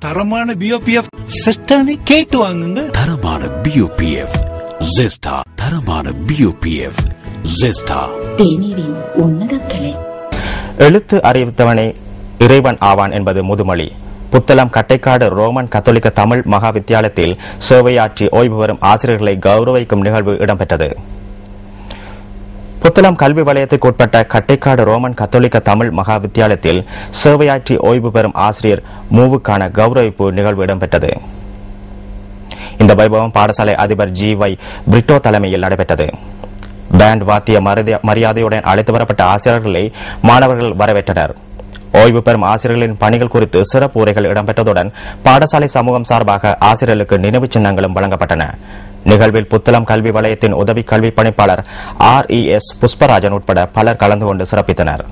தரமான பிஓபிஎஃப் சிஸ்டர்னு கேட்டு வாங்குங்க. தரமான பிஓபிஎஃப் ஜெஸ்டா. தரமான பிஓபிஎஃப் ஜெஸ்டா. தேநீரின் உன்னத கலை. எழுத்து அறிவித்தவனே இறைவன் ஆவான் என்பது முதுமொழி. புத்தளம் கட்டைக்காடு ரோமன் கத்தோலிக்க தமிழ் மகா வித்தியாலயத்தில் சேவையாற்றி ஓய்வு பெறும் ஆசிரியர்களை கௌரவிக்கும் நிகழ்வு இடம்பெற்றது. புத்தளம் கல்வி வலயத்துக்கு உட்பட்ட கட்டைக்காடு ரோமன் கத்தோலிக்க தமிழ் மகா வித்தியாலயத்தில் சேவையாற்றி ஓய்வு பெறும் ஆசிரியர் மூவுக்கான கௌரவிப்பு நிகழ்வு இடம்பெற்றது. இந்த வைபவம் பாடசாலை அதிபர் GY பிரிட்டோ தலைமையில் நடைபெற்றது. பேண்ட் வாத்திய மரியாதையுடன் அழைத்து வரப்பட்ட ஆசிரியர்களை மாணவர்கள் வரவேற்றனர். ஓய்வு பெறும் ஆசிரியர்களின் பணிகள் குறித்து சிறப்பு உரைகள் இடம்பெற்றதுடன் பாடசாலை சமூகம் சார்பாக ஆசிரியர்களுக்கு நினைவு சின்னங்களும் வழங்கப்பட்டன. நிகழ்வில் புத்தளம் கல்வி வலயத்தின் உதவி கல்வி பணிப்பாளர் RES புஷ்பராஜன் உட்பட பலர் கலந்து கொண்டு சிறப்பித்தனர்.